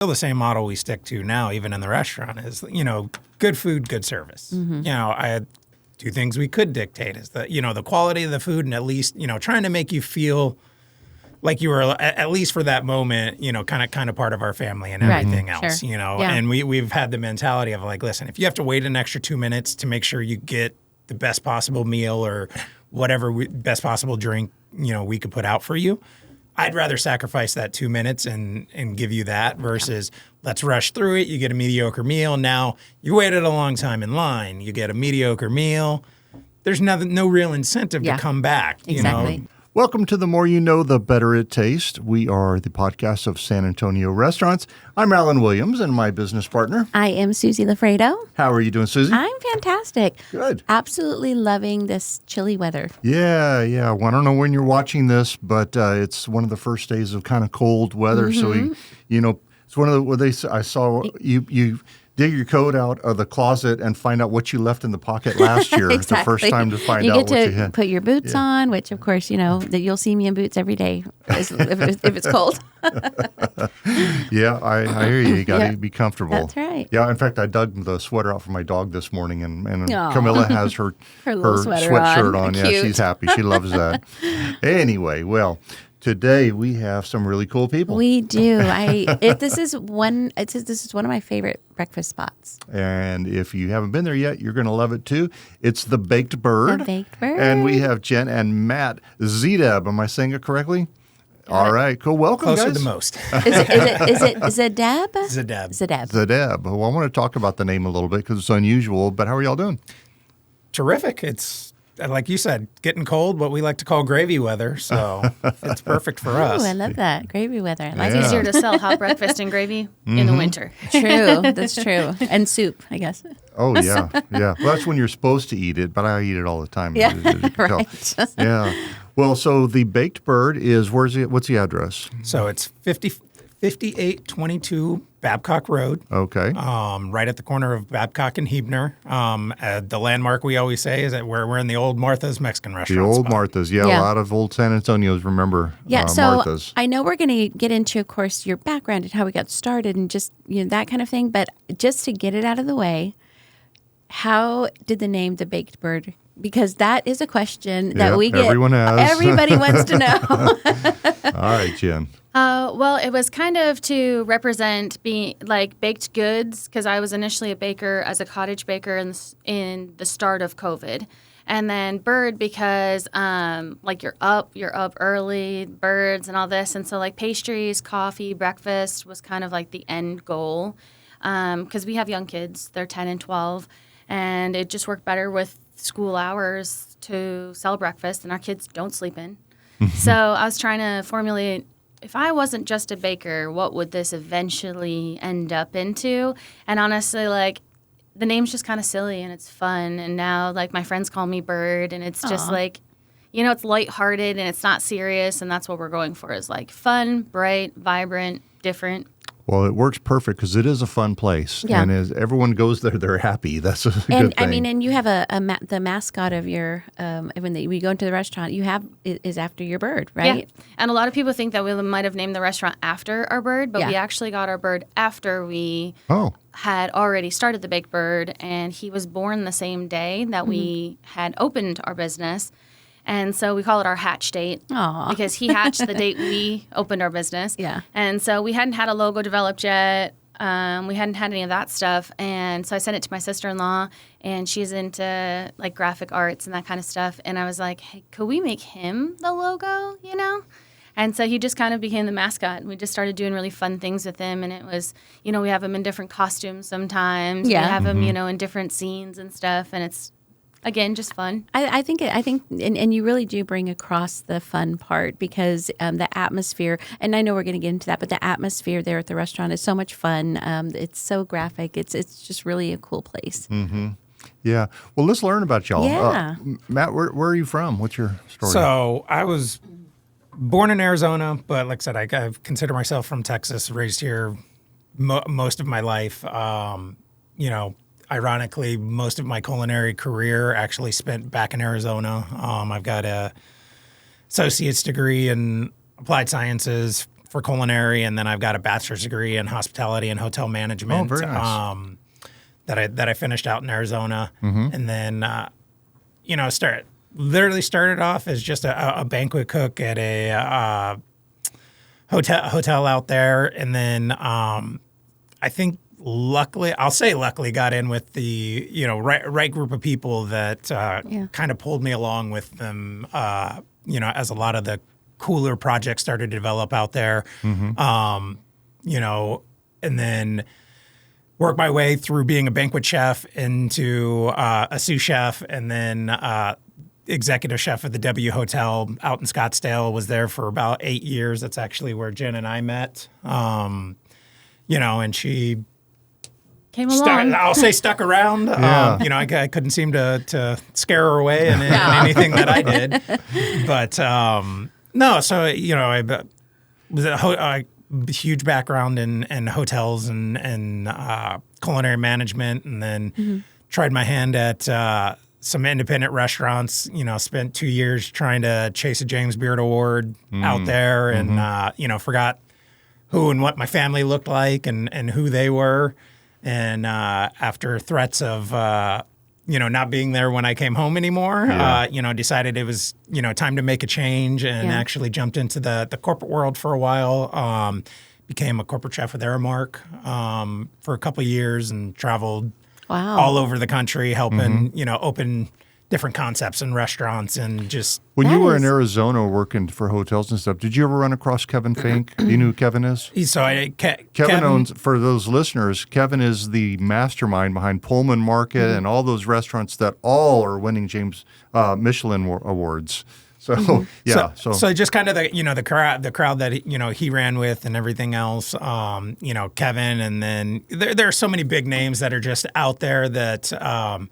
Still the same model we stick to now, even in the restaurant, is, good food, good service. I had two things we could dictate is the quality of the food and at least, trying to make you feel like you were, at least for that moment, kind of part of our family and everything else, And we've had the mentality of like, listen, if you have to wait an extra 2 minutes to make sure you get the best possible meal or whatever best possible drink, we could put out for you, I'd rather sacrifice that 2 minutes and give you that versus let's rush through it. You get a mediocre meal. Now you waited a long time in line. You get a mediocre meal. There's no real incentive to come back. Exactly. Welcome to The More You Know, The Better It Tastes. We are the podcast of San Antonio Restaurants. I'm Alan Williams and my business partner. I am Susie Lafredo. How are you doing, Susie? I'm fantastic. Good. Absolutely loving this chilly weather. Yeah. Well, I don't know when you're watching this, but it's one of the first days of kind of cold weather. So, it's one of the, I saw you dig your coat out of the closet and find out what you left in the pocket last year. Exactly. The first time to find out what you had. You get to put your boots on, which, of course, that you'll see me in boots every day if it's cold. Yeah, I hear you. You got to be comfortable. That's right. Yeah, in fact, I dug the sweater out for my dog this morning, and Camilla has her little sweatshirt on. Cute. Yeah, she's happy. She loves that. Anyway, well, today we have some really cool people. We do. This is one of my favorite breakfast spots. And if you haven't been there yet, you're going to love it too. It's the Baked Bird. The Baked Bird. And we have Jen and Matt Zdeb. Am I saying it correctly? All right, cool. Welcome, Closer guys. the most. Is it Zdeb? Zdeb. Zdeb. Well, I want to talk about the name a little bit because it's unusual, but how are y'all doing? Terrific. It's, like you said, getting cold, what we like to call gravy weather. So it's perfect for us. Oh, I love that. Gravy weather. Yeah. It's easier to sell hot breakfast and gravy in the winter. True. That's true. And soup, I guess. Oh, yeah. Well, that's when you're supposed to eat it, but I eat it all the time. Yeah, as you can right. tell. Yeah. Well, so the Baked Bird is, what's the address? So it's 5822 Babcock Road. Okay. Right at the corner of Babcock and Hebner. The landmark we always say is that we're in the old Martha's Mexican The restaurant old spot. Martha's. Yeah, a lot of old San Antonios remember so Martha's. I know we're going to get into, of course, your background and how we got started and just that kind of thing. But just to get it out of the way, how did the name The Baked Bird? Because that is a question that we get. Everyone has. Everybody wants to know. All right, Jen. Well, it was kind of to represent being like baked goods because I was initially a baker as a cottage baker in the start of COVID. And then bird because you're up early, birds and all this. And so like pastries, coffee, breakfast was kind of like the end goal because we have young kids. They're 10 and 12. And it just worked better with school hours to sell breakfast, and our kids don't sleep in. So I was trying to formulate, if I wasn't just a baker, what would this eventually end up into? And honestly, like, the name's just kind of silly and it's fun. And now, like, my friends call me Bird, and it's just like, it's lighthearted and it's not serious, and that's what we're going for is like fun, bright, vibrant, different. Well, it works perfect because it is a fun place. Yeah. And as everyone goes there, they're happy. That's a good thing. I mean, and you have the mascot of your, when we go into the restaurant, is after your bird, right? Yeah. And a lot of people think that we might have named the restaurant after our bird, but we actually got our bird after we had already started the Baked Bird, and he was born the same day that we had opened our business. And so we call it our hatch date because he hatched the date we opened our business. Yeah. And so we hadn't had a logo developed yet. We hadn't had any of that stuff. And so I sent it to my sister-in-law, and she's into like graphic arts and that kind of stuff. And I was like, hey, could we make him the logo, And so he just kind of became the mascot. And we just started doing really fun things with him. And it was, we have him in different costumes sometimes. Yeah. We have him, in different scenes and stuff. And it's, again, just fun. I think, and you really do bring across the fun part because the atmosphere, and I know we're going to get into that, but the atmosphere there at the restaurant is so much fun. It's so graphic. It's just really a cool place. Mm-hmm. Yeah. Well, let's learn about y'all. Yeah. Matt, where are you from? What's your story? So I was born in Arizona, but like I said, I consider myself from Texas, raised here most of my life. Ironically, most of my culinary career actually spent back in Arizona. I've got a associate's degree in applied sciences, for culinary, and then I've got a bachelor's degree in hospitality and hotel management. Oh, very nice. That I finished out in Arizona, and then literally started off as just a banquet cook at a hotel out there, and then I think luckily got in with the right group of people that kind of pulled me along with them. As a lot of the cooler projects started to develop out there, and then worked my way through being a banquet chef into a sous chef, and then executive chef at the W Hotel out in Scottsdale. Was there for about 8 years. That's actually where Jen and I met. And she came along. Stuck around. Yeah. I couldn't seem to scare her away in anything that I did. But no, so I was a huge background in hotels and culinary management, and then tried my hand at some independent restaurants. Spent 2 years trying to chase a James Beard Award out there, and forgot who and what my family looked like and who they were. And after threats of not being there when I came home anymore, decided it was time to make a change, and actually jumped into the corporate world for a while. Became a corporate chef with Aramark for a couple of years, and traveled all over the country helping open different concepts in restaurants, and just when you were in Arizona working for hotels and stuff, did you ever run across Kevin Fink? Do you know who Kevin is? Kevin owns, for those listeners, Kevin is the mastermind behind Pullman Market and all those restaurants that all are winning Michelin awards. So so just kind of the crowd that he ran with and everything else. Kevin, and then there are so many big names that are just out there that.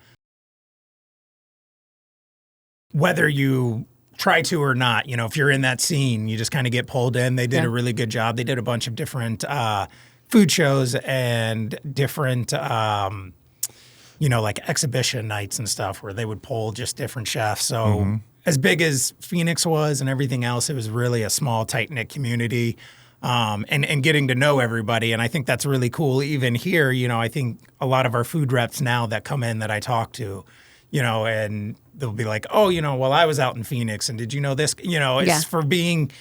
Whether you try to or not, if you're in that scene, you just kind of get pulled in. They did a really good job. They did a bunch of different food shows and different, like exhibition nights and stuff where they would pull just different chefs. So as big as Phoenix was and everything else, it was really a small, tight-knit community, and getting to know everybody. And I think that's really cool. Even here, I think a lot of our food reps now that come in that I talk to, and they'll be like, oh, well, I was out in Phoenix, and did you know this? It's for being,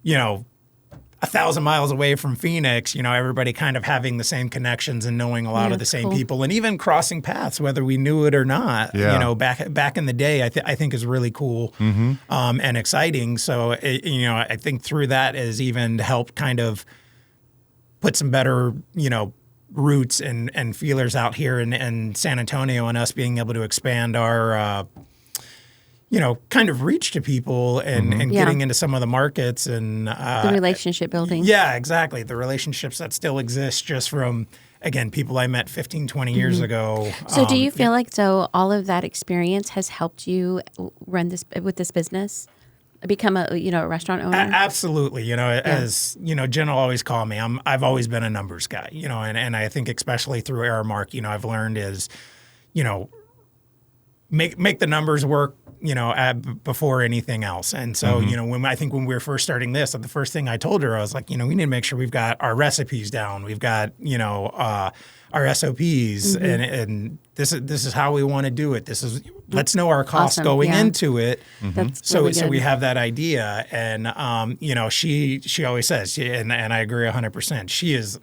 1,000 miles away from Phoenix, everybody kind of having the same connections and knowing a lot of the same people, and even crossing paths, whether we knew it or not, back in the day, I think is really cool and exciting. So, I think through that has even helped kind of put some better, roots and feelers out here in San Antonio, and us being able to expand our, kind of reach to people and getting into some of the markets and the relationship building. Yeah, exactly. The relationships that still exist just from, again, people I met 15, 20 years ago. So do you feel like all of that experience has helped you run this business? Become a restaurant owner? Absolutely. As Jen will always call me. I've always been a numbers guy. And I think especially through Aramark, I've learned is, make the numbers work. Before anything else. And so, when we were first starting this, the first thing I told her, I was like, we need to make sure we've got our recipes down. We've got, our SOPs, and this is how we want to do it. Let's know our costs going into it. That's so really so good. we have that idea. And she always says, and I agree 100%. She is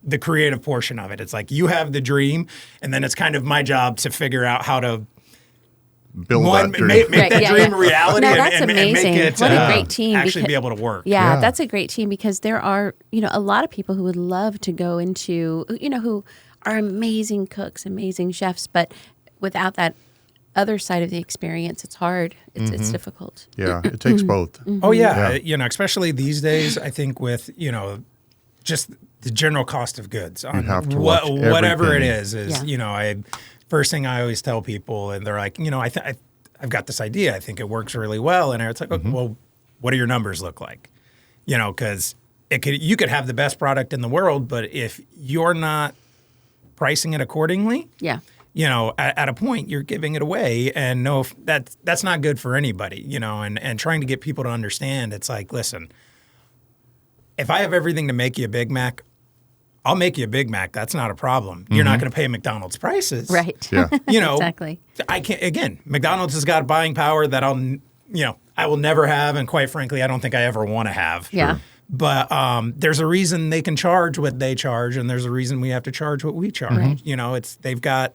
the creative portion of it. It's like you have the dream, and then it's kind of my job to figure out how to build that dream. Make that dream a reality. No, that's and amazing. make it What a great team. actually be able to work. Yeah, that's a great team, because there are, a lot of people who would love to go into, who are amazing cooks, amazing chefs, but without that other side of the experience, it's hard. It's difficult. Yeah, it takes both. Oh yeah. Especially these days, I think with, just the general cost of goods on have to watch whatever it everything. is, first thing I always tell people, and they're like, I've got this idea. I think it works really well. And it's like, okay, well, what do your numbers look like? Because you could have the best product in the world, but if you're not pricing it accordingly, at a point you're giving it away, and that's not good for anybody, and trying to get people to understand. It's like, listen, if I have everything to make you a Big Mac, I'll make you a Big Mac. That's not a problem. You're not going to pay McDonald's prices. Right. Yeah. You know, Exactly. I can't, again, McDonald's has got buying power that I will never have. And quite frankly, I don't think I ever want to have. Yeah. But there's a reason they can charge what they charge, and there's a reason we have to charge what we charge. Right. You know, they've got,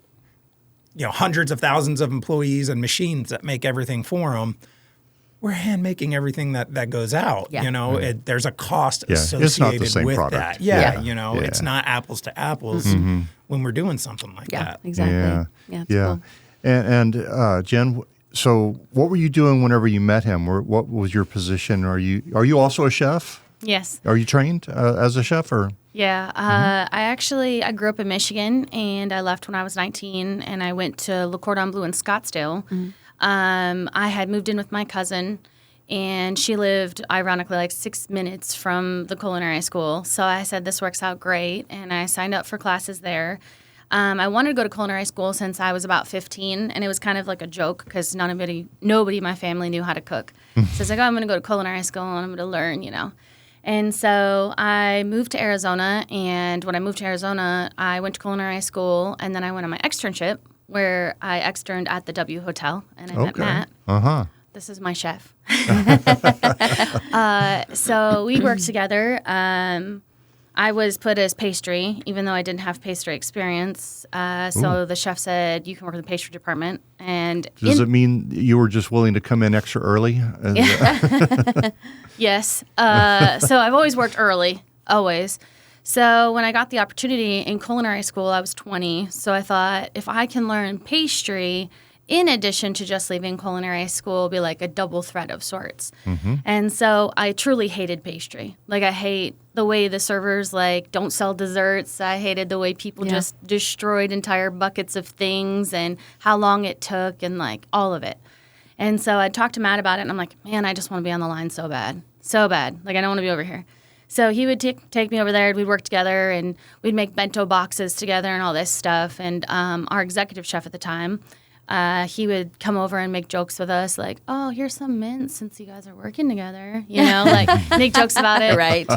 hundreds of thousands of employees and machines that make everything for them. We're hand making everything that goes out. Yeah. There's a cost It's not associated the same with product. that. Yeah. It's not apples to apples when we're doing something like Yeah, that. exactly. Yeah, it's Yeah. cool. And Jen, so what were you doing whenever you met him? Or what was your position? Are you also a chef? Yes. Are you trained as a chef or? Yeah. I grew up in Michigan, and I left when I was 19, and I went to Le Cordon Bleu in Scottsdale. I had moved in with my cousin, and she lived, ironically, like 6 minutes from the culinary school. So I said, this works out great, and I signed up for classes there. I wanted to go to culinary school since I was about 15, and it was kind of like a joke because nobody in my family knew how to cook. So I was like, I'm going to go to culinary school, and I'm going to learn, And so I moved to Arizona, and when I moved to Arizona, I went to culinary school, and then I went on my externship, where I externed at the W Hotel, and I met Matt. Uh-huh. This is my chef. So we worked together. I was put as pastry, even though I didn't have pastry experience. So the chef said, you can work in the pastry department. And Does it mean you were just willing to come in extra early? Yes. So I've always worked early, always. So when I got the opportunity in culinary school, I was 20. So I thought, if I can learn pastry in addition to just leaving culinary school, it'll be like a double threat of sorts. And so I truly hated pastry. Like, I hate the way the servers don't sell desserts. I hated the way people just destroyed entire buckets of things and how long it took and all of it. And so I talked to Matt about it, and I'm like, man, I just want to be on the line so bad. So bad. I don't want to be over here. So he would take me over there, we'd work together, and we'd make bento boxes together and all this stuff. And our executive chef at the time, he would come over and make jokes with us, like, oh, here's some mint since you guys are working together, make jokes about it. Right.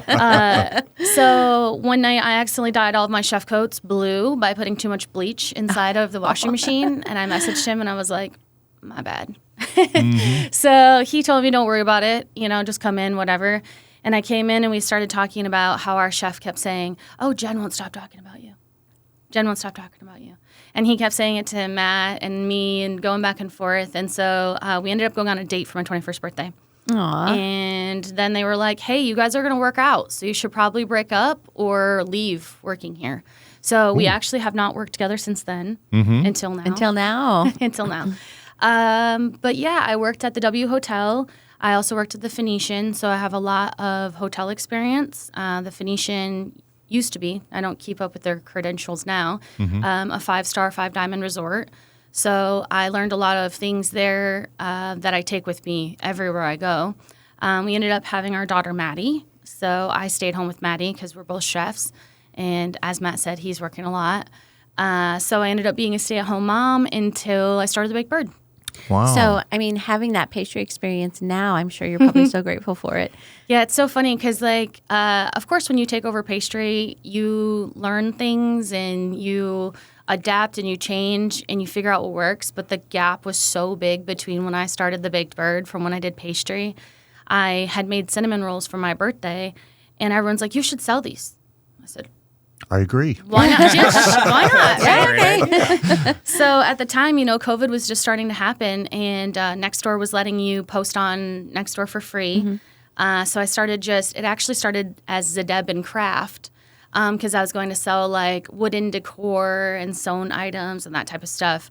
So one night I accidentally dyed all of my chef coats blue by putting too much bleach inside of the washing machine. And I messaged him, and I was like, my bad. So he told me, don't worry about it, just come in, whatever. And I came in, and we started talking about how our chef kept saying, oh, Jen won't stop talking about you. Jen won't stop talking about you. And he kept saying it to Matt and me and going back and forth. And so we ended up going on a date for my 21st birthday. Aww. And then they were like, hey, you guys are going to work out, so you should probably break up or leave working here. So we actually have not worked together since then until now. Until now. Until now. But yeah, I worked at the W Hotel. I also worked at the Phoenician, so I have a lot of hotel experience. The Phoenician used to be, I don't keep up with their credentials now, a 5-star, 5-diamond resort. So I learned a lot of things there that I take with me everywhere I go. We ended up having our daughter, Maddie. So I stayed home with Maddie because we're both chefs. And as Matt said, he's working a lot. So I ended up being a stay-at-home mom until I started the Baked Bird. Wow. So, having that pastry experience now, I'm sure you're probably so grateful for it. Yeah, it's so funny because, of course, when you take over pastry, you learn things and you adapt and you change and you figure out what works. But the gap was so big between when I started the Baked Bird from when I did pastry. I had made cinnamon rolls for my birthday, and everyone's like, you should sell these. I said, I agree. why not? Why not? Right? Okay. So at the time, COVID was just starting to happen, and Nextdoor was letting you post on Nextdoor for free. So I started it actually started as Zdeb and Craft because I was going to sell wooden decor and sewn items and that type of stuff.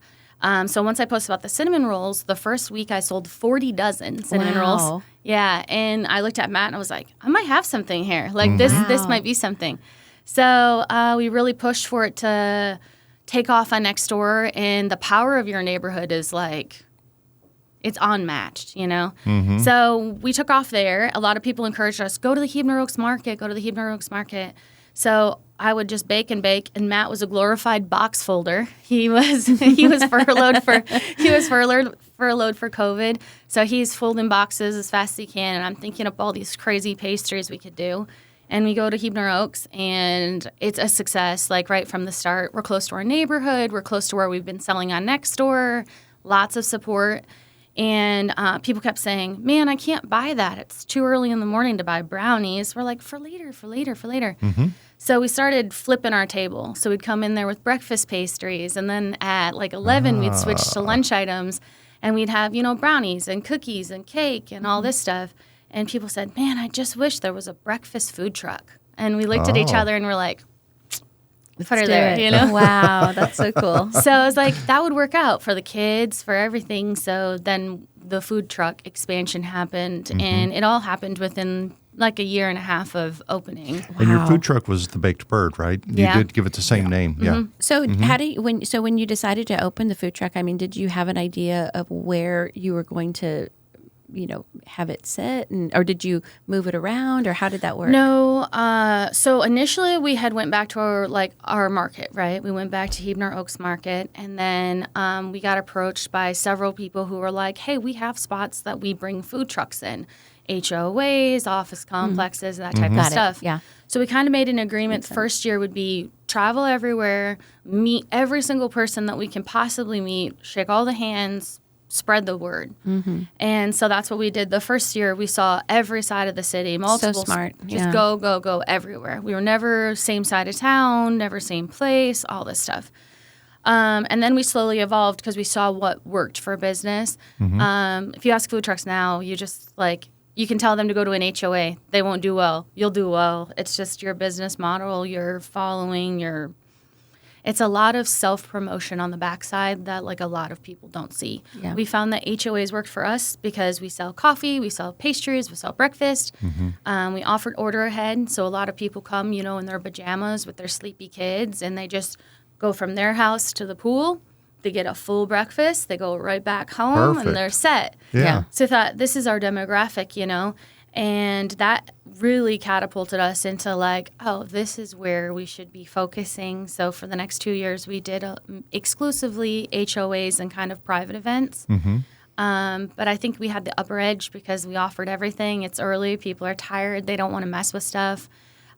So once I posted about the cinnamon rolls, the first week I sold 40 dozen cinnamon rolls. Yeah, and I looked at Matt and I was like, I might have something here. This might be something. So we really pushed for it to take off on Nextdoor, and the power of your neighborhood is it's unmatched, So we took off there. A lot of people encouraged us, go to the Huebner Oaks Market, go to the Huebner Oaks Market. So I would just bake, and Matt was a glorified box folder. He was furloughed for COVID. So he's folding boxes as fast as he can, and I'm thinking up all these crazy pastries we could do. And we go to Hebner Oaks, and it's a success, like right from the start. We're close to our neighborhood. We're close to where we've been selling on Nextdoor. Lots of support. And people kept saying, man, I can't buy that. It's too early in the morning to buy brownies. We're like, for later. So we started flipping our table. So we'd come in there with breakfast pastries. And then at like 11, we'd switch to lunch items. And we'd have, brownies and cookies and cake and all this stuff. And people said, man, I just wish there was a breakfast food truck. And we looked at each other and we're like, put her there, Wow, that's so cool. So I was like, that would work out for the kids, for everything. So then the food truck expansion happened, and it all happened within like a year and a half of opening. Wow. And your food truck was the Baked Bird, right? You did give it the same name. Yeah. So how do you, when you decided to open the food truck, I mean, did you have an idea of where you were going to have it set, or did you move it around, or how did that work? No. So initially we had went back to our market, right? We went back to Hebner Oaks Market, and then we got approached by several people who were like, hey, we have spots that we bring food trucks in, HOAs, office complexes, that type of stuff. Yeah. So we kind of made an agreement. The first year would be travel everywhere, meet every single person that we can possibly meet, shake all the hands, spread the word. And so that's what we did. The first year we saw every side of the city, multiple. So smart. Just go everywhere. We were never same side of town, never same place, all this stuff. And then we slowly evolved because we saw what worked for business. If you ask food trucks now, you just you can tell them to go to an HOA. They won't do well. You'll do well. It's just your business model, your following, it's a lot of self-promotion on the backside that a lot of people don't see. Yeah. We found that HOAs worked for us because we sell coffee, we sell pastries, we sell breakfast. We offered order ahead. So a lot of people come, in their pajamas with their sleepy kids, and they just go from their house to the pool. They get a full breakfast. They go right back home, and they're set. Yeah. So I thought, this is our demographic, And that really catapulted us into this is where we should be focusing. So for the next 2 years, we did exclusively HOAs and kind of private events. But I think we had the upper edge because we offered everything. It's early. People are tired. They don't want to mess with stuff.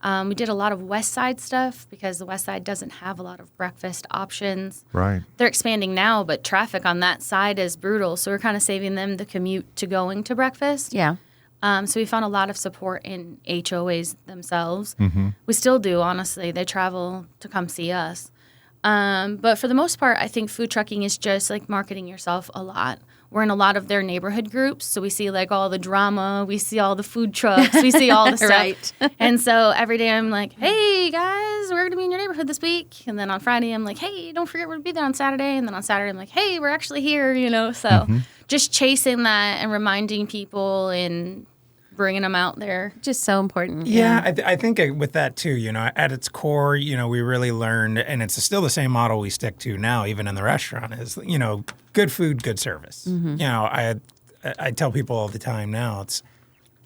We did a lot of West Side stuff because the West Side doesn't have a lot of breakfast options. Right. They're expanding now, but traffic on that side is brutal. So we're kind of saving them the commute to going to breakfast. Yeah. So we found a lot of support in HOAs themselves. We still do, honestly. They travel to come see us. But for the most part, I think food trucking is just marketing yourself a lot. We're in a lot of their neighborhood groups, so we see all the drama, we see all the food trucks, we see all the stuff. Right. And so every day I'm like, hey guys, we're going to be in your neighborhood this week. And then on Friday I'm like, hey, don't forget we're going to be there on Saturday. And then on Saturday I'm like, hey, we're actually here, So just chasing that and reminding people and bringing them out there. Just so important. Yeah, I think with that too, at its core, we really learned, and it's still the same model we stick to now, even in the restaurant, is, good food, good service. I tell people all the time now,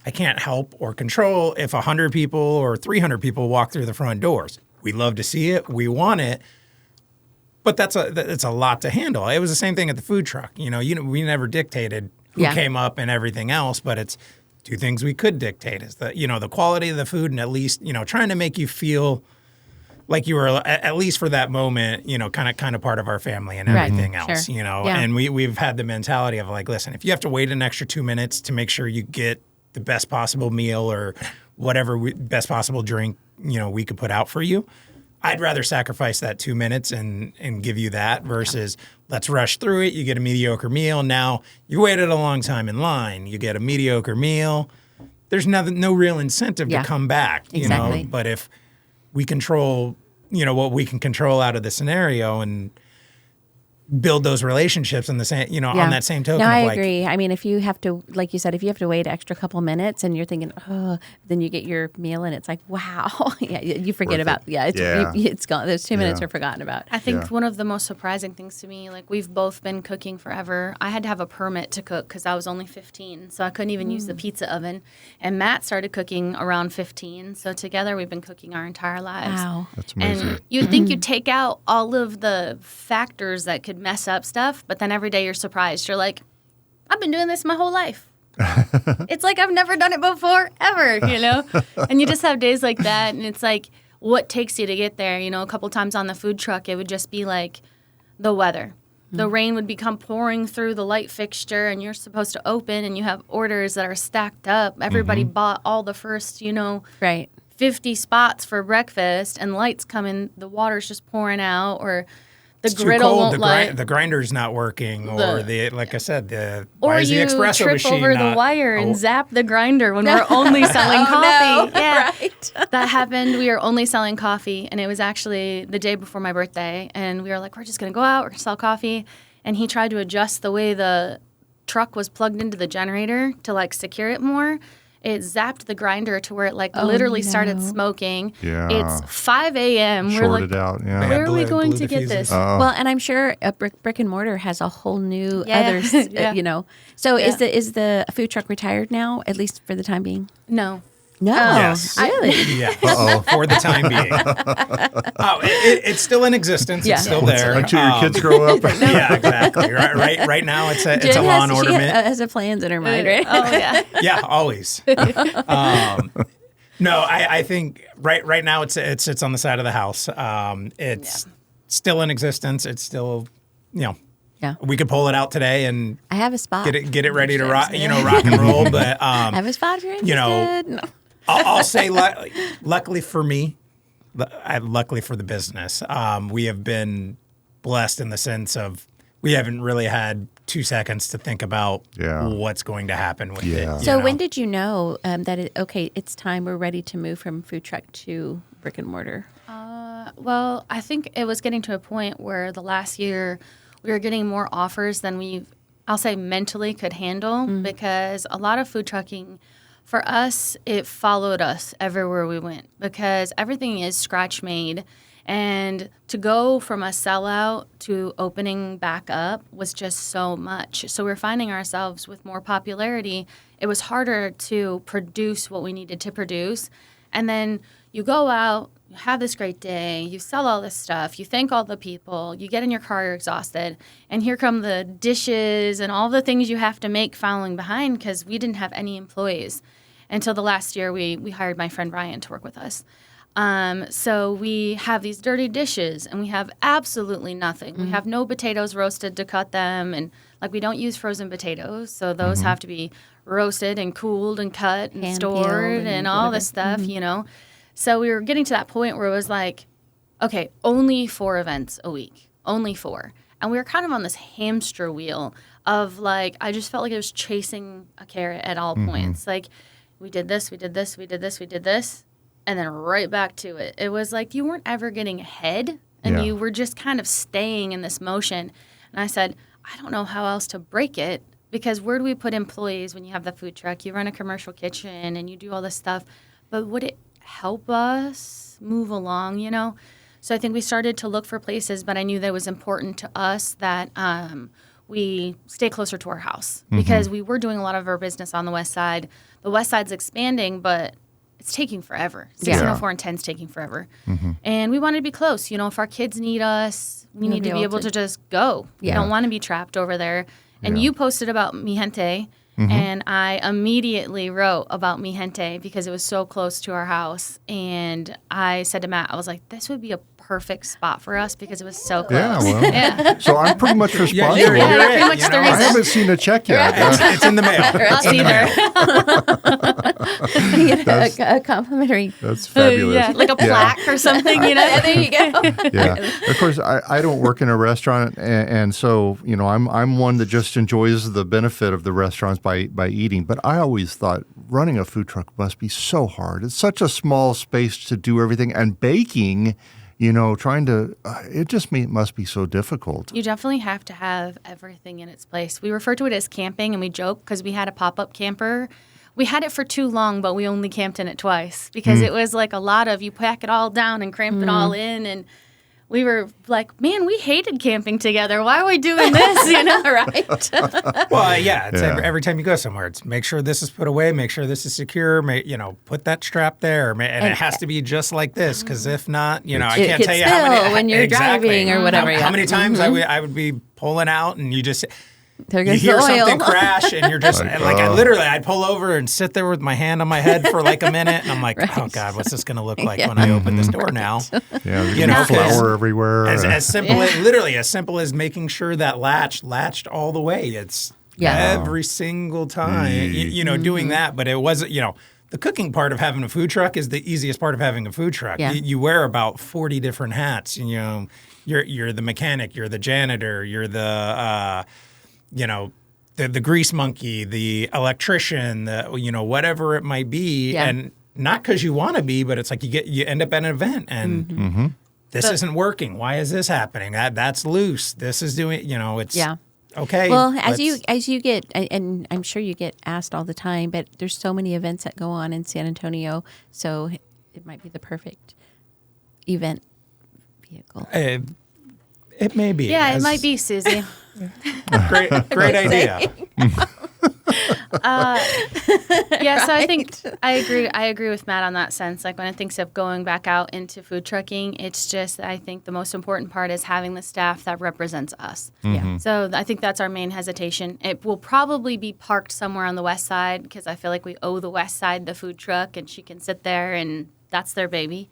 I can't help or control if 100 people or 300 people walk through the front doors. We love to see it. We want it. But it's a lot to handle. It was the same thing at the food truck. We never dictated who came up and everything else, but it's two things we could dictate is the quality of the food, and at least, trying to make you feel like you were, at least for that moment, kind of part of our family and everything else, And we've had the mentality of listen, if you have to wait an extra 2 minutes to make sure you get the best possible meal or whatever best possible drink, we could put out for you, I'd rather sacrifice that 2 minutes and give you that versus let's rush through it. You get a mediocre meal. Now you waited a long time in line. You get a mediocre meal. There's no real incentive to come back, Exactly. But if we control, what we can control out of the scenario and build those relationships in the same, on that same token. No, I agree. I mean, if you have to, like you said, if you have to wait an extra couple minutes and you're thinking, oh, then you get your meal and it's like, wow, you forget about, it's gone. Those 2 minutes are forgotten about. I think one of the most surprising things to me, we've both been cooking forever. I had to have a permit to cook because I was only 15, so I couldn't even use the pizza oven. And Matt started cooking around 15, so together we've been cooking our entire lives. Wow. That's amazing. And you'd think you'd take out all of the factors that could mess up stuff, but then every day you're surprised. You're like, I've been doing this my whole life. It's like I've never done it before, ever, And you just have days like that, and it's like, what takes you to get there? A couple times on the food truck, it would just be like the weather. The rain would become pouring through the light fixture, and you're supposed to open, and you have orders that are stacked up. Everybody bought all the first, Right. 50 spots for breakfast, and lights come in, the water's just pouring out, or the It's too griddle cold. won't light. The grinder's not working, or like I said, Or why is the you espresso trip machine over not, the wire and zap the grinder when we're only selling coffee. Yeah, Right. that happened. We were only selling coffee, and it was actually the day before my birthday. And we were like, we're just going to go out, we're going to sell coffee. And he tried to adjust the way the truck was plugged into the generator to like secure it more. It zapped the grinder to where it literally started smoking. Yeah. It's 5 a.m. We're like, Shorted out. Yeah. where are we blew going the to get fuses. this? Well, and I'm sure a brick and mortar has a whole new Yeah. other, Yeah. So is the food truck retired now, at least for the time being? No. No. Yes. Really? Yes. For the time being. It's still in existence. Yeah. It's still there. Until your kids grow up. Yeah, exactly. Right now, it's a Jen law and she order. has a plans in her mind, right? Oh, yeah. Yeah, always. No, I think right now it sits on the side of the house. It's still in existence. It's still, Yeah. we could pull it out today and I have a spot. get it ready to rock, rock and roll. But I have a spot if you're interested. No. I'll say, luckily for me, luckily for the business, we have been blessed in the sense of we haven't really had 2 seconds to think about what's going to happen with it. So when did you know that it's time, we're ready to move from food truck to brick and mortar? Well, I think it was getting to a point where the last year we were getting more offers than I'll say mentally could handle, because a lot of food trucking, for us, it followed us everywhere we went because everything is scratch made. And to go from a sellout to opening back up was just so much. So we're finding ourselves with more popularity. It was harder to produce what we needed to produce. And then you go out, you have this great day, you sell all this stuff, you thank all the people, you get in your car, you're exhausted, and here come the dishes and all the things you have to make following behind because we didn't have any employees. Until the last year, we hired my friend Ryan to work with us. So we have these dirty dishes, and we have absolutely nothing. We have no potatoes roasted to cut them, and we don't use frozen potatoes, so those have to be roasted and cooled and cut and Hand stored peeled and all this stuff, So we were getting to that point where it was like, okay, only 4 events a week, only 4. And we were kind of on this hamster wheel of I just felt like I was chasing a carrot at all points. We did this, we did this, we did this, we did this, and then right back to it. It was like you weren't ever getting ahead, and you were just kind of staying in this motion. And I said, I don't know how else to break it, because where do we put employees when you have the food truck? You run a commercial kitchen, and you do all this stuff. But would it help us move along, So I think we started to look for places, but I knew that it was important to us that we stay closer to our house because we were doing a lot of our business on the west side. The west side's expanding, but it's taking forever. 1604 and 10's taking forever. And we wanted to be close. If our kids need us, we need to be able to just go. We don't want to be trapped over there. And you posted about Mi Gente, and I immediately wrote about Mi Gente because it was so close to our house. And I said to Matt, I was like, this would be a perfect spot for us because it was so close. Yeah, well, so I'm pretty much responsible. you're pretty it, much the I reason. haven't seen a check yet. It's in the mail. Us either. A complimentary. That's fabulous. Like a plaque or something, There you go. Yeah. Of course, I don't work in a restaurant, and so I'm one that just enjoys the benefit of the restaurants by eating. But I always thought running a food truck must be so hard. It's such a small space to do everything, and baking. Trying to, it must be so difficult. You definitely have to have everything in its place. We refer to it as camping, and we joke because we had a pop-up camper. We had it for too long, but we only camped in it twice because it was like a lot of, you pack it all down and cramp it all in, and we were like, man, we hated camping together. Why are we doing this? Right? Well, it's every time you go somewhere, it's make sure this is put away, make sure this is secure, put that strap there, and it has to be just like this, because if not, I It can't could tell you how spill many when you're driving or whatever. How many times I would be pulling out, and you just. There you goes hear the oil. something crash, and you're just I'd pull over and sit there with my hand on my head for like a minute, and I'm like, oh God, what's this going to look like when I open this door now? Yeah, You know, flour everywhere. As simple as literally as simple as making sure that latch latched all the way. It's every single time, doing that. But it wasn't, the cooking part of having a food truck is the easiest part of having a food truck. Yeah. You wear about 40 different hats. You're the mechanic, you're the janitor, you're the the grease monkey, the electrician, whatever it might be, and not because you want to be, but it's like you end up at an event and this isn't working. Why is this happening? That's loose. This is doing. It's okay. Well, as you get, and I'm sure you get asked all the time, but there's so many events that go on in San Antonio, so it might be the perfect event vehicle. It may be. Yeah, it might be, Susie. Great idea. Yeah, so I think I agree with Matt on that sense. Like when I think of going back out into food trucking, it's just I think the most important part is having the staff that represents us. Yeah. So I think that's our main hesitation. It will probably be parked somewhere on the west side because I feel like we owe the west side the food truck and she can sit there and that's their baby.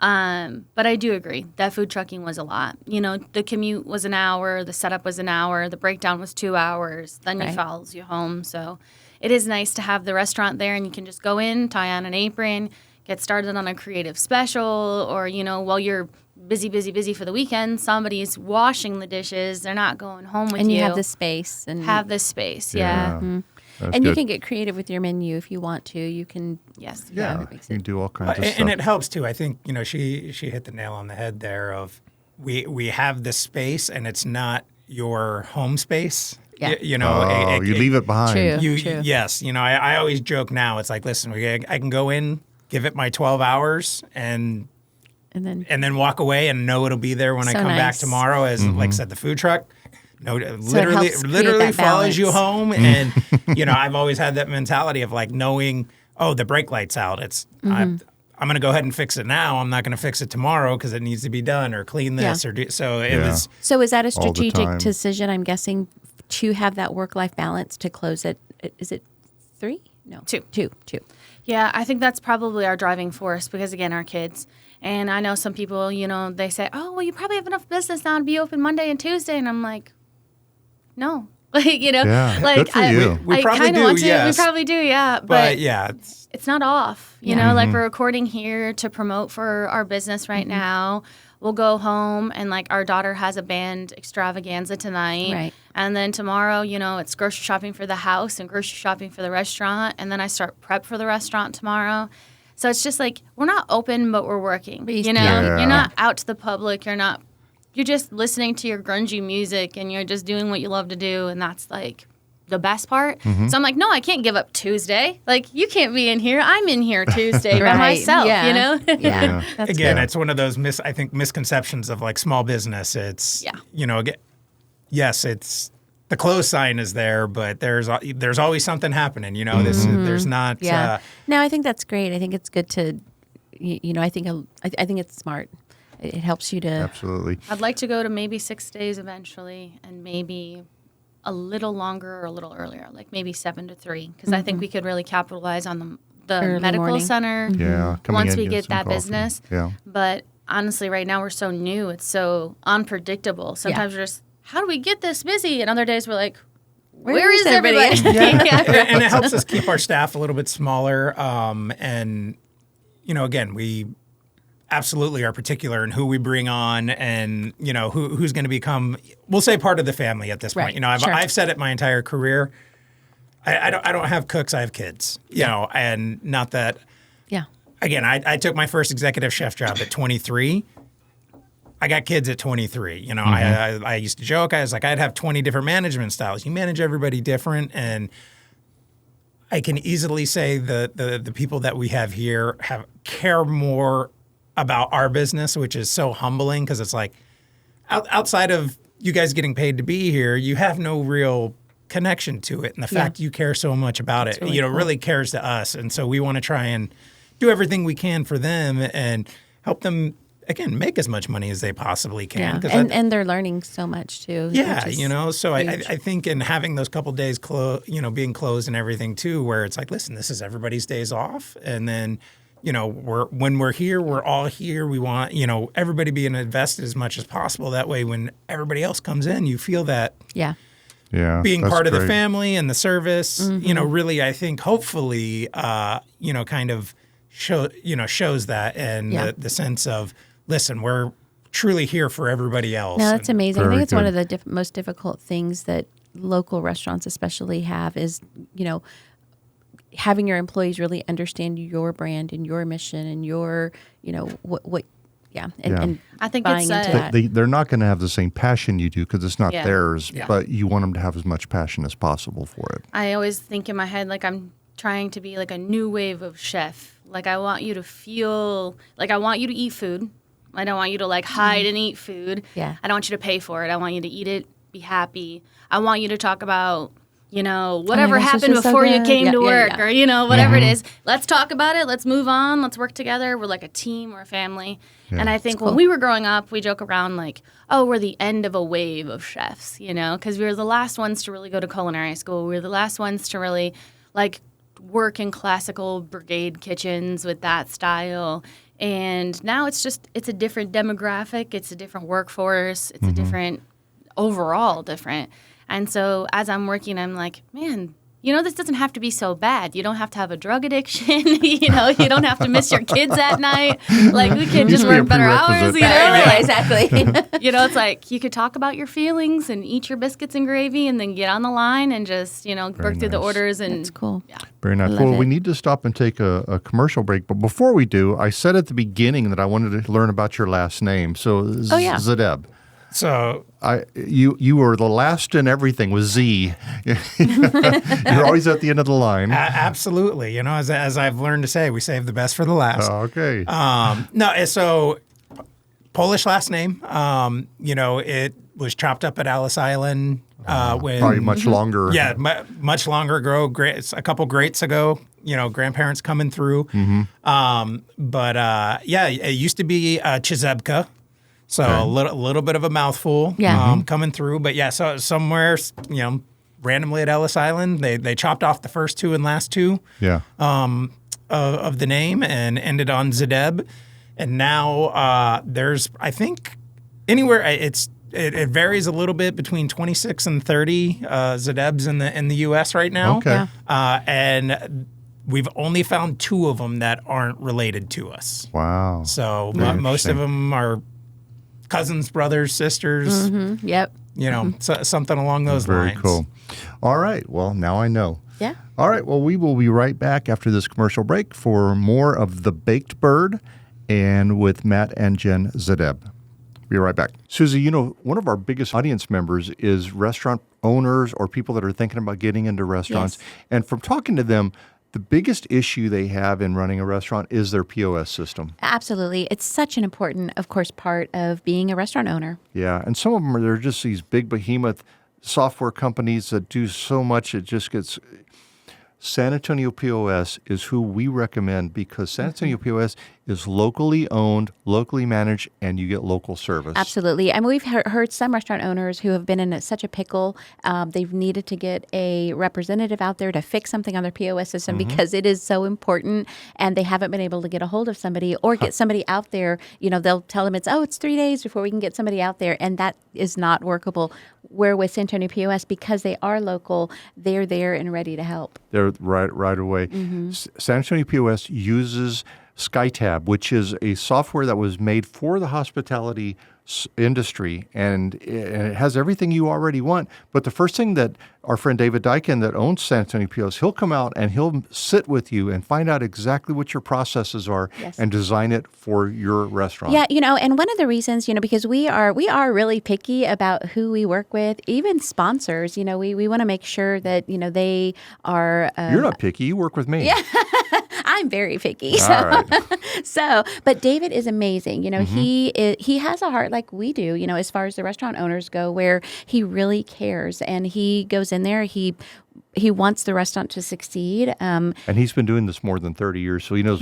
But I do agree that food trucking was a lot. The commute was an hour, the setup was an hour, the breakdown was 2 hours, then it follows you home. So it is nice to have the restaurant there and you can just go in, tie on an apron, get started on a creative special, or, while you're busy for the weekend, somebody's washing the dishes. They're not going home with you. And you have the space. Have the space, yeah. Mm-hmm. That's and good. you can get creative with your menu if you want to. You can, Yes. Yeah, you can do all kinds of stuff. And it helps too. I think she hit the nail on the head there. Of we have this space, and it's not your home space. Yeah. You leave it behind. True. Yes. I always joke now. It's like, listen, I can go in, give it my 12 hours, and then walk away and know it'll be there when I come back tomorrow. As like I said, the food truck. No, literally follows you home, and I've always had that mentality of like knowing, the brake light's out. It's I'm going to go ahead and fix it now. I'm not going to fix it tomorrow because it needs to be done or clean this or do. So it was. So is that a all the strategic time. decision? I'm guessing to have that work-life balance to close it. Is it 3? No, 2. Yeah, I think that's probably our driving force because, again, our kids. And I know some people, they say, oh, well, you probably have enough business now to be open Monday and Tuesday. And I'm like, no. Yeah, like good for you. We probably kind of do, want to. yes. We probably do, yeah. But yeah, it's not off. Like we're recording here to promote for our business right now. We'll go home and like our daughter has a band extravaganza tonight. Right. And then tomorrow, it's grocery shopping for the house and grocery shopping for the restaurant. And then I start prep for the restaurant tomorrow. So it's just like we're not open, but we're working. Yeah. You're not out to the public. You're just listening to your grungy music and you're just doing what you love to do. And that's like the best part. So I'm like, no, I can't give up Tuesday. Like you can't be in here. I'm in here Tuesday by myself, Yeah. That's again, good. it's one of those misconceptions of like small business. It's yes, it's the close sign is there, but there's always something happening. There's not. Yeah. No, I think that's great. I think it's good to, I think it's smart. It helps you to. Absolutely. I'd like to go to maybe 6 days eventually and maybe a little longer or a little earlier, like maybe 7 to 3, because I think we could really capitalize on the Early medical morning. center Yeah. coming once in, we getting get some that coffee. business. Yeah. But honestly, right now we're so new. It's so unpredictable. Sometimes we're just, how do we get this busy? And other days we're like, where is everybody? And it helps us keep our staff a little bit smaller. And again, we absolutely are particular in who we bring on and who's going to become, we'll say, part of the family at this point. I've said it my entire career. I don't have cooks, I have kids. And not that. Yeah. Again, I took my first executive chef job at 23. I got kids at 23. I used to joke. I was like, I'd have 20 different management styles. You manage everybody different, and I can easily say the people that we have here care more about our business, which is so humbling because it's like outside of you guys getting paid to be here, you have no real connection to it. And the fact you care so much about it, really cool. really cares to us. And so we want to try and do everything we can for them and help them again, make as much money as they possibly can. Yeah. And they're learning so much too. Yeah, so I think in having those couple days being closed and everything too, where it's like, listen, this is everybody's days off, and then when we're here, we're all here. We want everybody being invested as much as possible. That way, when everybody else comes in, you feel that being part of the family and the service. Really, I think hopefully, kind of shows that, and the sense of, listen, we're truly here for everybody else. No, that's amazing. I think it's good. one of the most difficult things that local restaurants especially have is, having your employees really understand your brand and your mission and your, and I think buying it's into that. They're not going to have the same passion you do because it's not Yeah. theirs, Yeah. but you want them to have as much passion as possible for it. I always think in my head, like, I'm trying to be like a new wave of chef. Like, I want you to feel like I want you to eat food. I don't want you to like hide and eat food. Yeah. I don't want you to pay for it. I want you to eat it, be happy. I want you to talk about, whatever gosh, this happened is so before you good. came Yeah, to yeah, work yeah. or, whatever it is. Let's talk about it. Let's move on. Let's work together. We're like a team or a family. Yeah. And I think when we were growing up, we joke around like, oh, we're the end of a wave of chefs, because we were the last ones to really go to culinary school. We were the last ones to really like work in classical brigade kitchens with that style. And now it's a different demographic. It's a different workforce. It's a different, overall different. And so as I'm working, I'm like, man, this doesn't have to be so bad. You don't have to have a drug addiction. You don't have to miss your kids at night. Like, we can just Used to be a work better hours. prerequisite. Yeah, exactly. It's like you could talk about your feelings and eat your biscuits and gravy and then get on the line and just, work through the nice. orders. And That's cool. Yeah. Very nice. Love Well, it. we need to stop and take a commercial break. But before we do, I said at the beginning that I wanted to learn about your last name. So Zdeb. So You were the last in everything with Z. You're always at the end of the line. absolutely, as I've learned to say, we save the best for the last. Okay. No, so Polish last name. It was chopped up at Ellis Island when Probably much longer. Yeah, much longer ago. A couple greats ago. Grandparents coming through. But it used to be Chizebka. So a little bit of a mouthful coming through. But yeah, so somewhere, randomly at Ellis Island, they chopped off the first two and last two Yeah. of the name and ended on Zdeb. And now there's, I think, anywhere, it varies a little bit between 26 and 30 Zdebs in the U.S. right now. Okay. Yeah. And we've only found two of them that aren't related to us. Wow. So Very most of interesting. them are cousins, brothers, sisters, Yep. something along those Very lines. cool. All right. Well, now I know. Yeah. All right. Well, we will be right back after this commercial break for more of The Baked Bird and with Matt and Jen Zdeb. Be right back. Susie, one of our biggest audience members is restaurant owners or people that are thinking about getting into restaurants. Yes. And from talking to them, the biggest issue they have in running a restaurant is their POS system. Absolutely. It's such an important, of course, part of being a restaurant owner. Yeah. And some of them they're just these big behemoth software companies that do so much, it just gets... San Antonio POS is who we recommend because San Antonio POS is locally owned, locally managed, and you get local service. Absolutely. And we've heard some restaurant owners who have been in such a pickle. They've needed to get a representative out there to fix something on their POS system because it is so important, and they haven't been able to get a hold of somebody or get somebody out there. They'll tell them it's 3 days before we can get somebody out there, and that is not workable. Where with San Antonio POS, because they are local, they're there and ready to help. They're right away. San Antonio POS uses SkyTab, which is a software that was made for the hospitality industry, and it has everything you already want. But the first thing that our friend David Dykin that owns San Antonio POS, he'll come out and he'll sit with you and find out exactly what your processes are and design it for your restaurant. Yeah, and one of the reasons, because we are really picky about who we work with, even sponsors. We want to make sure that they are. You're not picky. You work with me. Yeah. I'm very picky. All right. But David is amazing. He has a heart like we do, as far as the restaurant owners go, where he really cares, and he goes in there, he he wants the restaurant to succeed. And he's been doing this more than 30 years, so he knows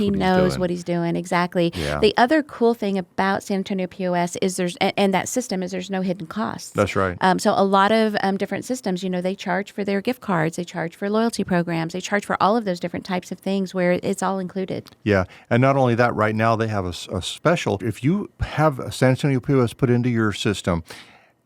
What he's doing. Exactly. Yeah. The other cool thing about San Antonio POS is and that system is there's no hidden costs. That's right. So a lot of different systems, they charge for their gift cards, they charge for loyalty programs, they charge for all of those different types of things where it's all included. Yeah, and not only that, right now they have a special. If you have a San Antonio POS put into your system,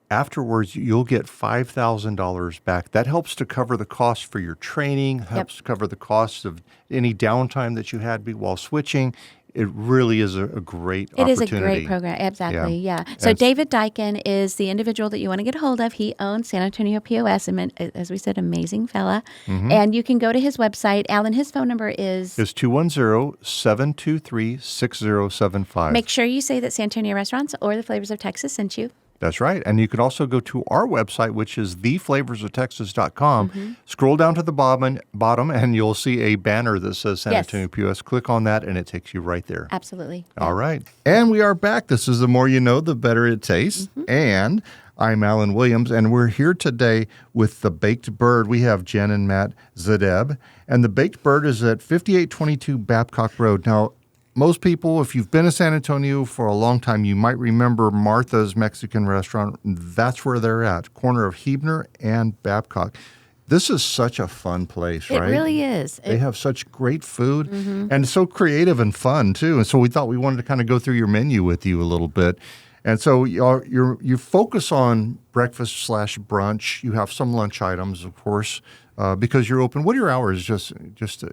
afterwards, you'll get $5,000 back. That helps to cover the cost for your training, helps to cover the cost of any downtime that you had while switching. It really is a great opportunity. It is a great program. Exactly, yeah. So David Dyken is the individual that you want to get a hold of. He owns San Antonio POS, and as we said, amazing fella. And you can go to his website. Alan, his phone number is 210-723-6075. Make sure you say that San Antonio Restaurants or the Flavors of Texas sent you. That's right. And you can also go to our website, which is theflavorsoftexas.com. Scroll down to the bottom, and you'll see a banner that says San Antonio POS. Click on that, and it takes you right there. Absolutely. All right. And we are back. This is The More You Know, The Better It Tastes. And I'm Alan Williams, and we're here today with the Baked Bird. We have Jen and Matt Zdeb. And the Baked Bird is at 5822 Babcock Road. Now, most people, if you've been to San Antonio for a long time, you might remember Martha's Mexican restaurant. That's where they're at, corner of Huebner and Babcock. This is such a fun place, right? It really is. They have such great food and so creative and fun, too. And so we thought we wanted to kind of go through your menu with you a little bit. And so you focus on breakfast/brunch. You have some lunch items, of course, because you're open. What are your hours? Just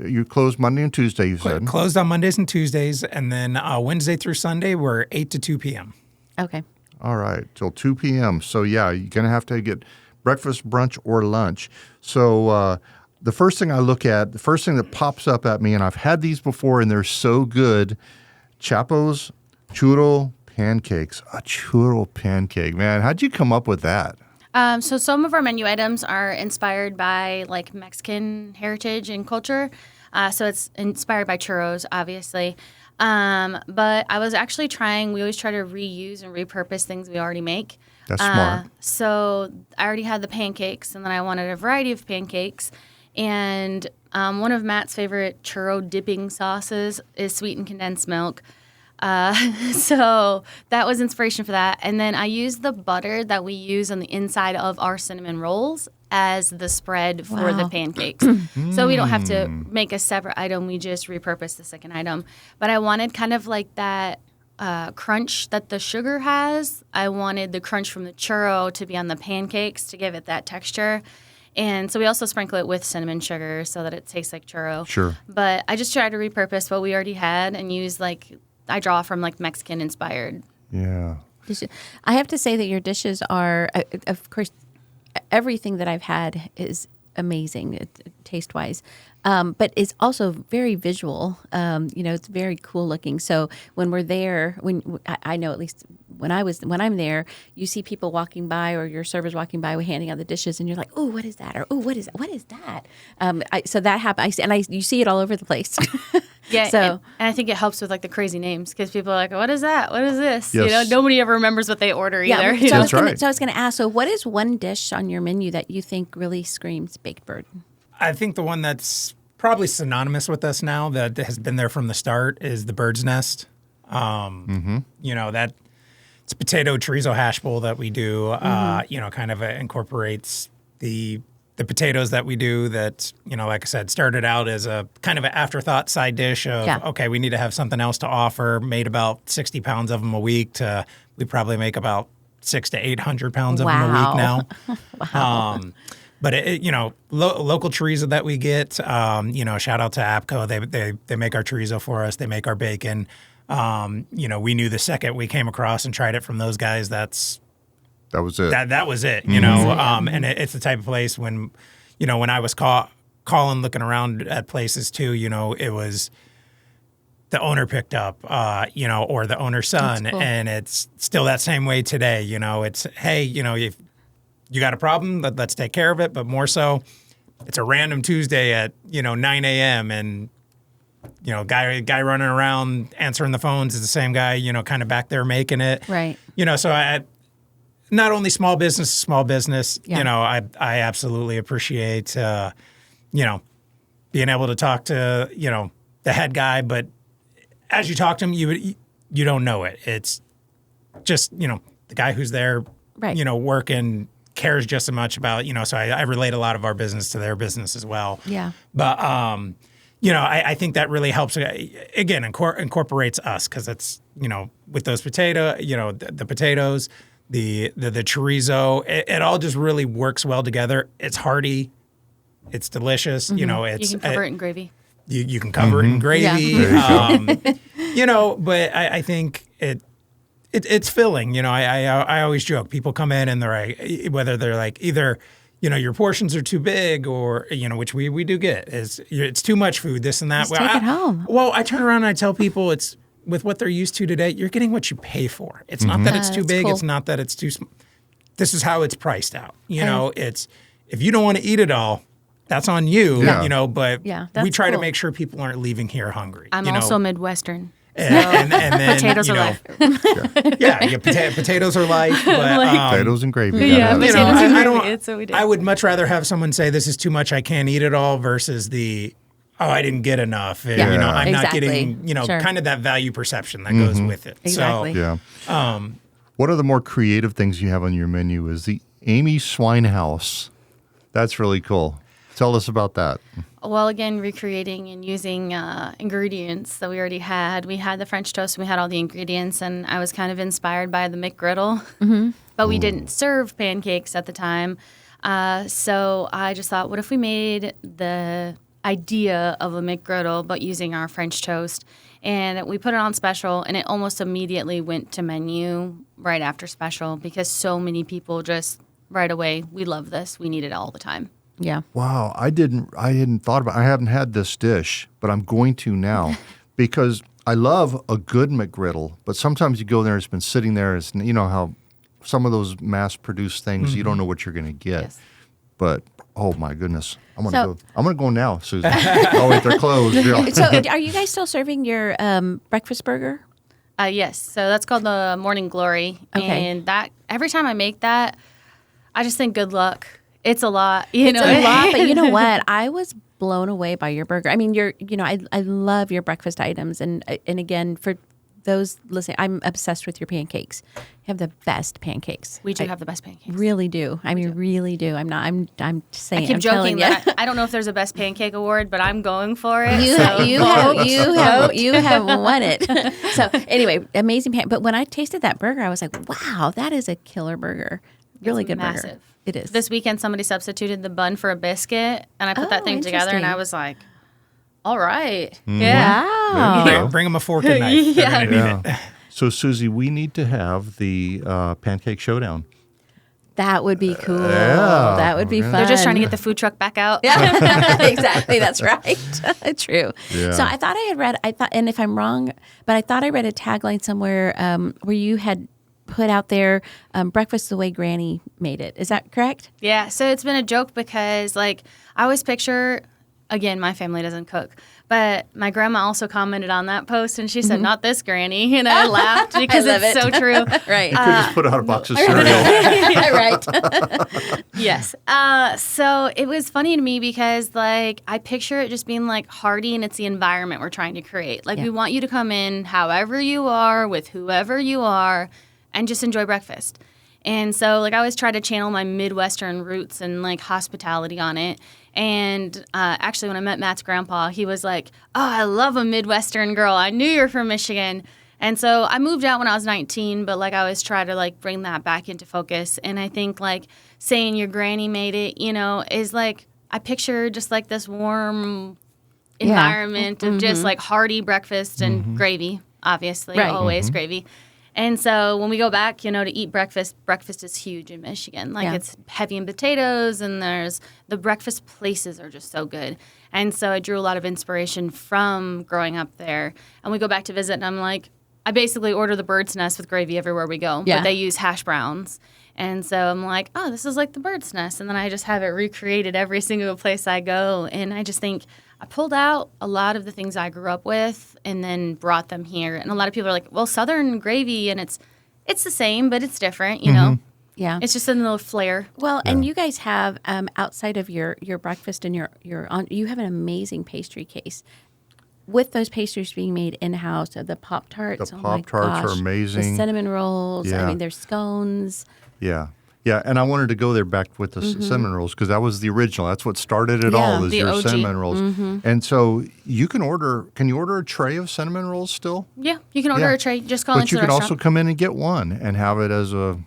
you close Monday and Tuesday, you said? Closed on Mondays and Tuesdays, and then Wednesday through Sunday, we're 8 to 2 p.m. Okay. All right, till 2 p.m. So, yeah, you're going to have to get breakfast, brunch, or lunch. So the first thing I look at, the first thing that pops up at me, and I've had these before, and they're so good, Chapo's churro pancakes. A churro pancake, man. How'd you come up with that? So some of our menu items are inspired by like Mexican heritage and culture. So it's inspired by churros, obviously. But I was actually we always try to reuse and repurpose things we already make. That's smart. So I already had the pancakes, and then I wanted a variety of pancakes. And one of Matt's favorite churro dipping sauces is sweetened condensed milk. So that was inspiration for that. And then I used the butter that we use on the inside of our cinnamon rolls as the spread for the pancakes. So we don't have to make a separate item. We just repurpose the second item. But I wanted kind of like that crunch that the sugar has. I wanted the crunch from the churro to be on the pancakes to give it that texture. And so we also sprinkle it with cinnamon sugar so that it tastes like churro. Sure. But I just tried to repurpose what we already had and use I draw from Mexican inspired. Yeah. I have to say that your dishes are, of course, everything that I've had is amazing taste wise. But it's also very visual. It's very cool looking. So when we're there, I know at least when I'm there, you see people walking by or your servers walking by handing out the dishes, and you're like, "Oh, what is that?" Or "Oh, what is that? What is that?" So that happens, you see it all over the place. Yeah, so and I think it helps with the crazy names because people are like, "What is that? What is this?" Yes. Nobody ever remembers what they order either. Yeah, That's right. So I was going to ask. So what is one dish on your menu that you think really screams baked bird? I think the one that's probably synonymous with us now that has been there from the start is the bird's nest. That it's a potato chorizo hash bowl that we do. Kind of incorporates the potatoes that we do that, like I said, started out as a kind of an afterthought side dish of, okay, we need to have something else to offer. Made about 60 pounds of them a week we probably make about 600 to 800 pounds of them a week now. Wow. But local chorizo that we get, shout out to APCO. They make our chorizo for us. They make our bacon. We knew the second we came across and tried it from those guys, that was it. That was it. And it's the type of place when I was calling, looking around at places too. It was the owner picked up, or the owner's son, cool. And it's still that same way today. It's hey, if you got a problem, let's take care of it. But more so, it's a random Tuesday at 9 a.m. and guy running around answering the phones is the same guy kind of back there making it. Right. So I not only small business. Yeah. I absolutely appreciate being able to talk to, the head guy, but as you talk to him, you don't know it. It's just, the guy who's there, Right. Working cares just as much about, so I relate a lot of our business to their business as well. Yeah. But, I think that really helps, again, incorporates us because it's, with those the potatoes, the chorizo, it all just really works well together. It's hearty. It's delicious. You can cover it in gravy. You can cover it in gravy. But I think it's filling. I always joke. People come in and they're like, whether they're like either, your portions are too big or, which we do get, it's too much food, this and that. Just take it home. Well, I turn around and I tell people it's with what they're used to today, you're getting what you pay for. It's not that it's too big. Cool. It's not that it's too small. This is how it's priced out. It's if you don't want to eat it all, that's on you, but we try to make sure people aren't leaving here hungry. I'm also Midwestern. And then, potatoes are life. Potatoes are life. But, potatoes and gravy. Potatoes and gravy. It's what we do. I would much rather have someone say this is too much, I can't eat it all, versus I didn't get enough. And, I'm not getting, kind of that value perception that goes with it. Exactly. So, one of the more creative things you have on your menu is the Amy Swinehouse. That's really cool. Tell us about that. Well, again, recreating and using ingredients that we already had. We had the French toast, and we had all the ingredients, and I was kind of inspired by the McGriddle. But we didn't serve pancakes at the time. So I just thought, what if we made the idea of a McGriddle, but using our French toast? And we put it on special, and it almost immediately went to menu right after special because so many people just right away, we love this. We need it all the time. Yeah. Wow, I hadn't thought about. I haven't had this dish, but I'm going to now because I love a good McGriddle. But sometimes you go there, it's been sitting there. It's how some of those mass-produced things you don't know what you're going to get. Yes. But oh my goodness, I'm gonna go now, Susie. Oh wait, they're closed. Yeah. So, are you guys still serving your breakfast burger? Yes. So that's called the Morning Glory. Okay. And that every time I make that, I just think good luck. It's a lot, It's a lot, but you know what? I was blown away by your burger. I mean, I love your breakfast items, and again, for those listening, I'm obsessed with your pancakes. You have the best pancakes. We do have the best pancakes. Really do. I mean, really do. I'm saying. I keep I'm joking that I don't know if there's a best pancake award, but I'm going for it. You have won it. So anyway, amazing But when I tasted that burger, I was like, wow, that is a killer burger. Really good massive. burger. It is. This weekend, somebody substituted the bun for a biscuit, and I put that thing together, and I was like, all right. Yeah. Wow. bring them a fork and knife. They're gonna need it. So Susie, we need to have the pancake showdown. That would be cool. Yeah. That would be fun. They're just trying to get the food truck back out. Yeah, exactly. That's right. True. Yeah. So I thought and if I'm wrong, but I thought I read a tagline somewhere where you had put out there breakfast the way Granny made it. Is that correct? Yeah. So it's been a joke because, I always picture, again, my family doesn't cook, but my grandma also commented on that post, and she said, "Not this Granny," and I laughed because I love it's so true. Right. You could just put out a box of cereal. Right. Yes. So it was funny to me because, I picture it just being, hearty, and it's the environment we're trying to create. We want you to come in however you are, with whoever you are, and just enjoy breakfast. And so, I always try to channel my Midwestern roots and, hospitality on it. And actually, when I met Matt's grandpa, he was like, "Oh, I love a Midwestern girl. I knew you're from Michigan." And so I moved out when I was 19, but, I always try to, bring that back into focus. And I think, saying your granny made it, is, I picture just, this warm environment of just, hearty breakfast and gravy, obviously, always gravy. And so when we go back, to eat breakfast is huge in Michigan. It's heavy in potatoes, and there's the breakfast places are just so good. And so I drew a lot of inspiration from growing up there. And we go back to visit, and I'm like, I basically order the bird's nest with gravy everywhere we go. Yeah. But they use hash browns. And so I'm like, oh, this is like the bird's nest. And then I just have it recreated every single place I go. And I just think I pulled out a lot of the things I grew up with and then brought them here. And a lot of people are like, well, Southern gravy, and it's the same, but it's different, you know? Yeah. It's just a little flair. Well, and you guys have outside of your breakfast and you have an amazing pastry case. With those pastries being made in-house, the Pop-Tarts. The Pop-Tarts are amazing. The cinnamon rolls. Yeah. I mean, there's scones. Yeah. Yeah, and I wanted to go there back with the cinnamon rolls because that was the original. That's what started it all, is the your OG. cinnamon rolls. And so you can order a tray of cinnamon rolls still? Yeah, you can order a tray. Just call But into you the can restaurant. also come in and get one and have it as a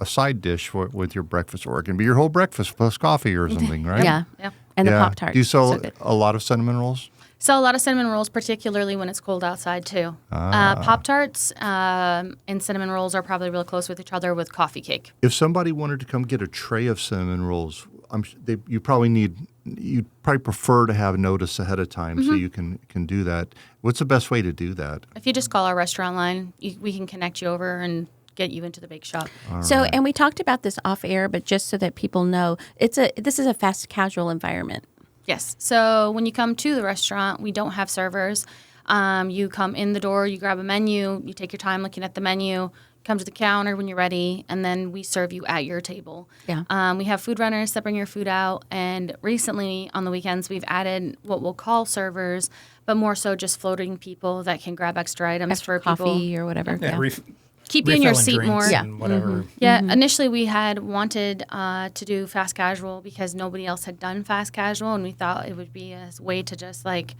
side dish with your breakfast, or it can be your whole breakfast plus coffee or something, right? Yeah. Yeah. And the Yeah. Pop-Tarts. Do you sell So good. a lot of cinnamon rolls? Sell a lot of cinnamon rolls, particularly when it's cold outside too. Pop-Tarts and cinnamon rolls are probably real close with each other with coffee cake. If somebody wanted to come get a tray of cinnamon rolls, you'd probably prefer to have notice ahead of time so you can do that. What's the best way to do that? If you just call our restaurant line, we can connect you over and get you into the bake shop. And we talked about this off air, but just so that people know, this is a fast casual environment. Yes. So when you come to the restaurant, we don't have servers. You come in the door, you grab a menu, you take your time looking at the menu, come to the counter when you're ready, and then we serve you at your table. Yeah. We have food runners that bring your food out, and recently on the weekends we've added what we'll call servers, but more so just floating people that can grab extra items for coffee people. or whatever. Yeah, Keep you in your refilling seat drinks more. Yeah. and whatever. Yeah, initially we had wanted to do fast casual because nobody else had done fast casual, and we thought it would be a way to just like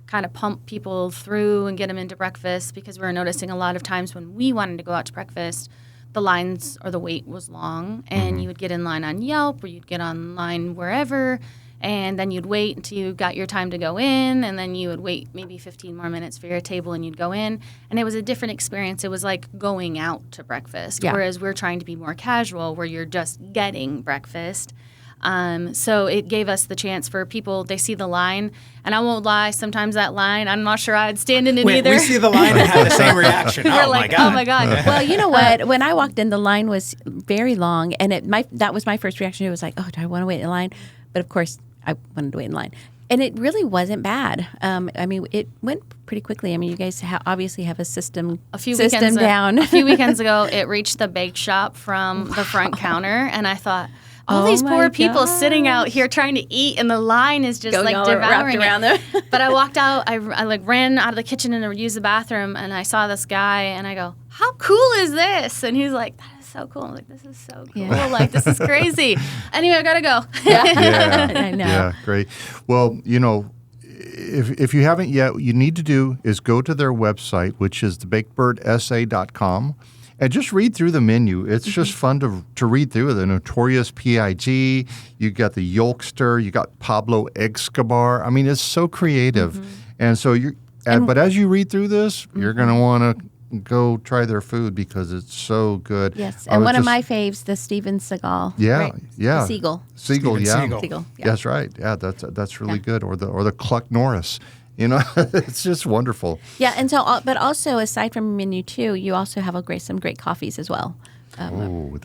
kind of pump people through and get them into breakfast, because we were noticing a lot of times when we wanted to go out to breakfast, the lines or the wait was long, and you would get in line on Yelp or you'd get online wherever, and then you'd wait until you got your time to go in, and then you would wait maybe 15 more minutes for your table and you'd go in, and it was a different experience. It was like going out to breakfast, whereas we're trying to be more casual where you're just getting breakfast. So it gave us the chance for people, they see the line, and I won't lie, sometimes that line, I'm not sure I'd stand in it Wait, either. we see the line and have the same reaction. We're Oh, like, my God. oh my God. Well, you know what? When I walked in, the line was very long, and that was my first reaction. It was like, oh, do I want to wait in line? But of course, I wanted to wait in line. And it really wasn't bad. I mean, it went pretty quickly. I mean, you guys obviously have a system down. A few weekends ago, it reached the bake shop from the front counter, and I thought, all these my poor people sitting out here trying to eat, and the line is just Going like all devouring wrapped around it. them. But I walked out, I like ran out of the kitchen and used the bathroom, and I saw this guy, and I go, how cool is this? And he's like, that is so cool. I'm like, this is so cool. Yeah. Like, this is crazy. Anyway, I gotta go. Yeah, I know. yeah, great. Well, if you haven't yet, what you need to do is go to their website, which is thebakedbirdsa.com, and just read through the menu. It's just fun to read through. The Notorious P.I.G., you got the Yolkster, you got Pablo Escobar. I mean, it's so creative. And so but as you read through this, you're going to want to go try their food because it's so good. Yes, and one of my faves, the Steven Seagal. Yeah, right? yeah. The Seagull. Seagull, yeah. Seagull, yeah. That's right. Yeah, that's really good. Or the Cluck Norris. It's just wonderful. Yeah, and so, but also aside from menu too, you also have some great coffees as well. I'm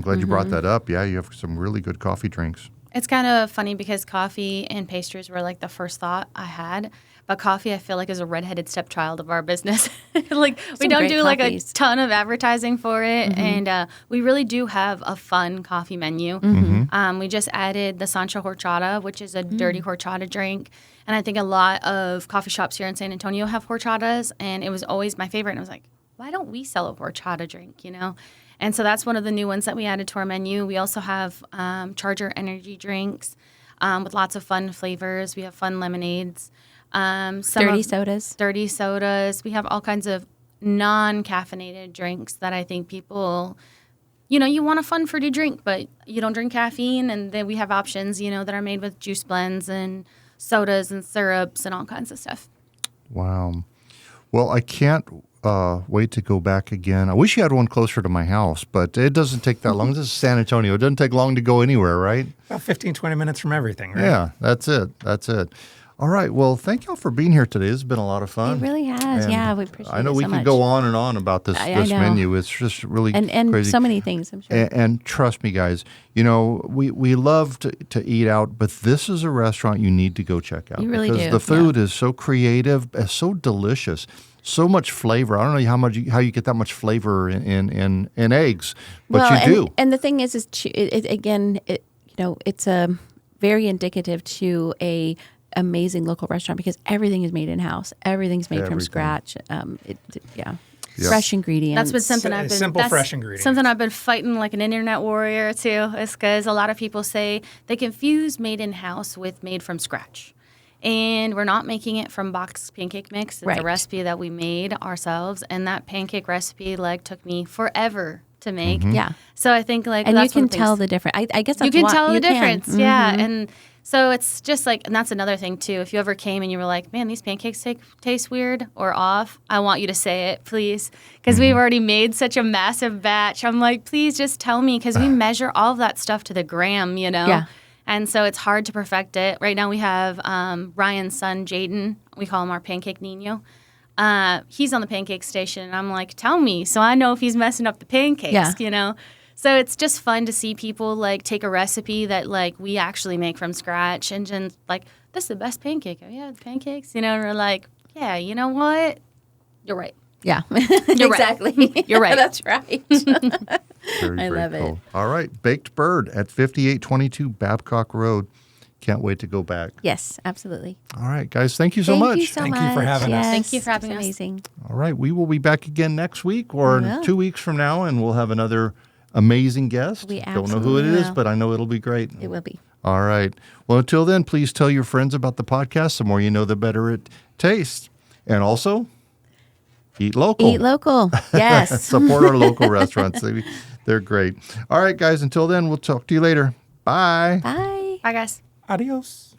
glad you brought that up. Yeah, you have some really good coffee drinks. It's kind of funny because coffee and pastries were like the first thought I had. But coffee, I feel like, is a redheaded stepchild of our business. Like, we don't do like a ton of advertising for it. And we really do have a fun coffee menu. We just added the Sancho Horchata, which is a dirty horchata drink. And I think a lot of coffee shops here in San Antonio have horchatas. And it was always my favorite. And I was like, why don't we sell a horchata drink, And so that's one of the new ones that we added to our menu. We also have Charger energy drinks with lots of fun flavors. We have fun lemonades. Dirty sodas. We have all kinds of non-caffeinated drinks that I think people, you want a fun fruity drink, but you don't drink caffeine. And then we have options, that are made with juice blends and sodas and syrups and all kinds of stuff. Wow. Well, I can't wait to go back again. I wish you had one closer to my house, but it doesn't take that long. This is San Antonio. It doesn't take long to go anywhere, right? About 15, 20 minutes from everything, right? Yeah, that's it. All right. Well, thank y'all for being here today. It's been a lot of fun. It really has. And yeah, we appreciate it. I know we could go on and on about this menu. It's just really and crazy. So many things, I'm sure. And trust me, guys, we love to eat out, but this is a restaurant you need to go check out. You really because do. The food is so creative, so delicious. so much flavor. I don't know how you get that much flavor in eggs, but you do. And the thing is it's very indicative to a amazing local restaurant because everything is made in house. Everything's made from scratch. Yep. Fresh ingredients. That's been something I've been simple, fresh ingredients. Something I've been fighting like an internet warrior too. Is because a lot of people say they confuse made in house with made from scratch, and we're not making it from boxed pancake mix. It's a recipe that we made ourselves, and that pancake recipe took me forever to make. Mm-hmm. Yeah. So I think and that's you can tell the difference. I guess that's you can tell the difference. Mm-hmm. Yeah, and. So it's just and that's another thing too. If you ever came and you were like, man, these pancakes taste weird or off, I want you to say it, please. Because we've already made such a massive batch. I'm like, please just tell me because we measure all of that stuff to the gram, Yeah. And so it's hard to perfect it. Right now we have Ryan's son, Jaden. We call him our pancake Nino. He's on the pancake station. And I'm like, tell me so I know if he's messing up the pancakes, So it's just fun to see people take a recipe that we actually make from scratch and just this is the best pancake. Have you had pancakes? And we're like, yeah, you know what? You're right. Yeah. You're exactly. Right. You're right. That's right. Very love it. cool. All right. Baked Bird at 5822 Babcock Road. Can't wait to go back. Yes, absolutely. All right, guys. Thank you so Thank much. you so Thank much. you for having us. Yes, Thank you for having it's us. amazing. All right. We will be back again next week or We will. 2 weeks from now, and we'll have another amazing guest. We Don't know who it absolutely is, will. but I know it'll be great. It will be. All right. Well, until then, please tell your friends about the podcast. The more you know, the better it tastes. And also, eat local. Eat local. Yes. Support our local restaurants. They're great. All right, guys. Until then, we'll talk to you later. Bye. Bye. Bye, guys. Adios.